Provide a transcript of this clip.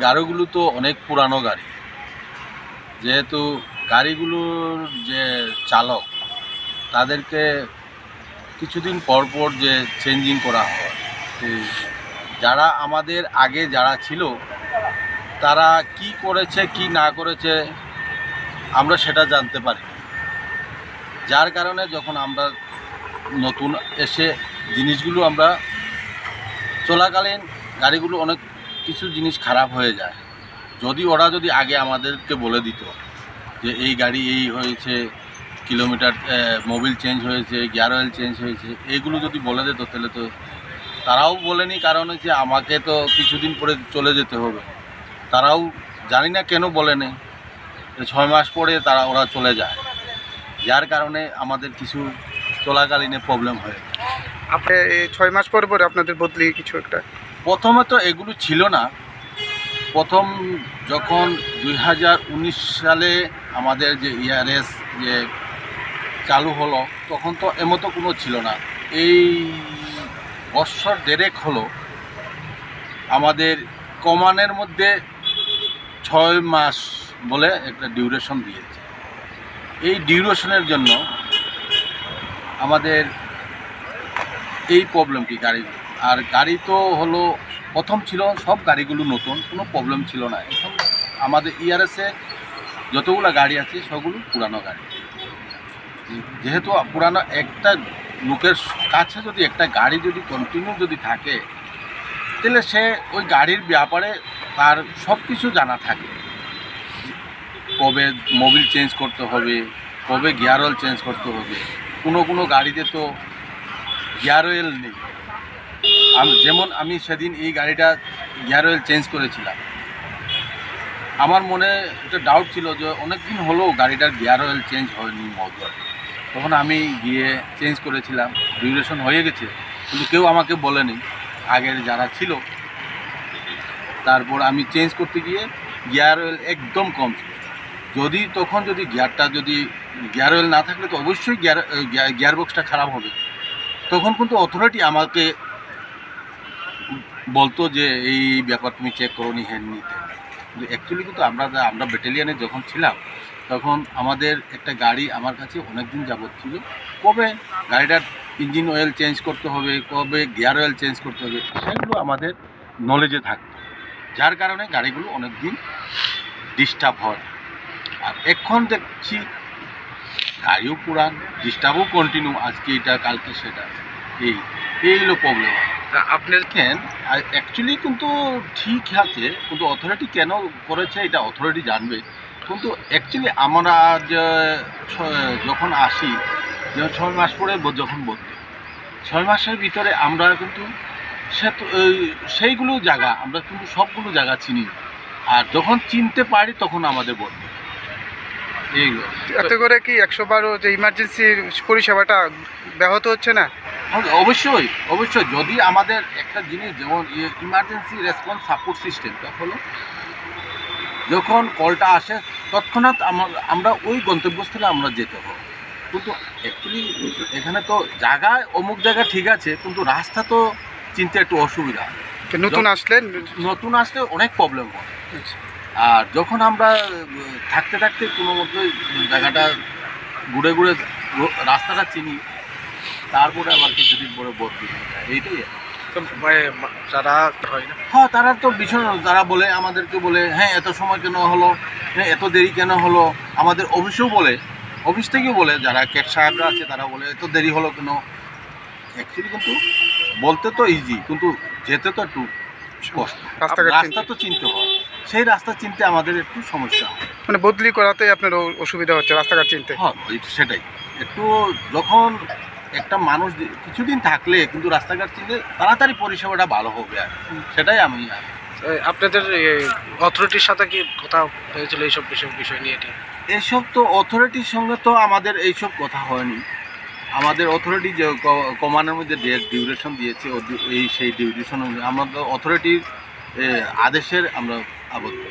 গাড়িগুলো তো অনেক পুরানো গাড়ি, যেহেতু গাড়িগুলোর যে চালক তাদেরকে কিছুদিন পর পর যে চেঞ্জিং করা হয়, তো যারা আমাদের আগে যারা ছিল তারা কি করেছে কি না করেছে আমরা সেটা জানতে পারি, যার কারণে যখন আমরা নতুন এসে জিনিসগুলো আমরা চলাকালীন গাড়িগুলো অনেক কিছু জিনিস খারাপ হয়ে যায়। ওরা যদি আগে আমাদেরকে বলে দিত যে এই গাড়ি এই হয়েছে, কিলোমিটার মোবিল চেঞ্জ হয়েছে, গিয়ার অয়েল চেঞ্জ হয়েছে, এইগুলো যদি বলে দিত তাহলে তো তারাও বলেনি, কারণ হচ্ছে আমাকে তো কিছুদিন পরে চলে যেতে হবে। তারাও জানি না কেন বলেনি, 6 মাস পরে ওরা চলে যায়, যার কারণে আমাদের কিছু চলাকালীনে প্রবলেম হয়। আপনি 6 মাস পর পরে আপনাদের বদলি কিছু একটা? প্রথমে তো এগুলো ছিল না। প্রথম যখন 2019 সালে আমাদের যে ইআরএস যে চালু হলো, তখন তো এমতো কোনো ছিল না। এই বছর দেড়েক হলো আমাদের কমানের মধ্যে 6 মাস বলে একটা ডিউরেশন দিয়েছে। এই ডিউরেশনের জন্য আমাদের এই প্রবলেমটি গাড়ি তো হলো প্রথম ছিল, সব গাড়িগুলো নতুন, কোনো প্রবলেম ছিল না। এখন আমাদের ইআরএসে যতগুলো গাড়ি আছে সবগুলো পুরানো গাড়ি। যেহেতু পুরানো একটা লোকের কাছে যদি একটা গাড়ি যদি কন্টিনিউ যদি থাকে, তাহলে সে ওই গাড়ির ব্যাপারে তার সব কিছু জানা থাকে। কবে মোবিল চেঞ্জ করতে হবে, কবে গিয়ার অয়েল চেঞ্জ করতে হবে। কোনো গাড়িতে তো গিয়ার অয়েল নেই। যেমন আমি সেদিন এই গাড়িটা গিয়ার অয়েল চেঞ্জ করেছিলাম। আমার মনে একটা ডাউট ছিল যে অনেক দিন হলো গাড়িটার গিয়ার অয়েল চেঞ্জ হয়নি মজুর। তখন আমি গিয়ে চেঞ্জ করেছিলাম, ডিউরেশন হয়ে গেছে, কিন্তু কেউ আমাকে বলেনি, আগের যারা ছিল। তারপর আমি চেঞ্জ করতে গিয়ে গিয়ার অয়েল একদম কম ছিল। তখন যদি গিয়ার অয়েল না থাকলে তো অবশ্যই গিয়ার বক্সটা খারাপ হবে। তখন কিন্তু অথরিটি আমাকে বলতো যে এই ব্যাপার তুমি চেক করো নি, হ্যান্ড নিতে। কিন্তু অ্যাকচুয়ালি কিন্তু আমরা ব্যাটালিয়ানে যখন ছিলাম তখন আমাদের একটা গাড়ি আমার কাছে অনেক দিন যাবত ছিল। কবে গাড়িটার ইঞ্জিন অয়েল চেঞ্জ করতে হবে, কবে গিয়ার অয়েল চেঞ্জ করতে হবে, সেগুলো আমাদের নলেজে থাকতো, যার কারণে গাড়িগুলো অনেক দিন ডিস্টার্ব হয়। আর এখন দেখছি গাড়িও পুরান, ডিস্টার্বও কন্টিনিউ, আজকে এটা কালকে সেটা, এই হলো প্রবলেম। আপনার অ্যাকচুয়ালি কিন্তু ঠিক আছে, কিন্তু অথরিটি কেন করেছে এটা অথরিটি জানবে। কিন্তু অ্যাকচুয়ালি আমরা যখন আসি, 6 মাস পরে যখন বলতে 6 মাসের ভিতরে আমরা কিন্তু সেইগুলো জায়গা আমরা কিন্তু সবগুলো জায়গা চিনি, আর যখন চিনতে পারি তখন আমাদের বলতে এইগুলো। এতে করে কি 112 যে ইমার্জেন্সি পরিষেবাটা ব্যাহত হচ্ছে না? অবশ্যই যদি আমাদের একটা জিনিস যেমন ইমার্জেন্সি রেসপন্স সাপোর্ট সিস্টেমটা হলো, যখন কলটা আসে তৎক্ষণাৎ আমরা ওই গন্তব্যস্থলে আমরা যেতে হবে। কিন্তু অ্যাকচুয়ালি এখানে তো অমুক জায়গা ঠিক আছে, কিন্তু রাস্তা তো চিনতে একটু অসুবিধা। নতুন আসলে অনেক প্রবলেম হয়। আর যখন আমরা থাকতে থাকতে কোনো মতো জায়গাটা ঘুরে রাস্তাটা চিনি, তারপরে আবার কিছুদিন পরে বদলি হয়ে যায়, এইটাই। যারা হয় না, হ্যাঁ, তারা তো ভীষণ, তারা বলে আমাদেরকে বলে, হ্যাঁ এত সময় কেন হলো, হ্যাঁ এত দেরি কেন হলো। আমাদের অফিস থেকেও বলে, যারা ক্যাট সাহেবরা আছে তারা বলে এত দেরি হলো কেন। অ্যাকচুয়ালি কিন্তু বলতে তো ইজি, কিন্তু যেতে তো একটু কষ্ট। রাস্তা তো চিনতে হয়, সেই রাস্তা চিনতে আমাদের একটু সমস্যা হয়। মানে বদলি করাতে আপনার অসুবিধা হচ্ছে রাস্তাঘাট চিনতে? হ্যাঁ, সেটাই একটু। যখন একটা মানুষ কিছুদিন থাকলে কিন্তু রাস্তাঘাট চিনলে তাড়াতাড়ি পরিষেবাটা ভালো হবে, আর সেটাই আমি। আপনাদের অথরিটির সাথে কি কথা হয়েছিল এইসব বিষয় নিয়ে? এইসব তো অথরিটির সঙ্গে তো আমাদের এইসব কথা হয়নি। আমাদের অথরিটি যে কমানের মধ্যে ডিউরেশন দিয়েছে, সেই ডিউরেশন আমাদের অথরিটির আদেশের আমরা আবদ্ধ।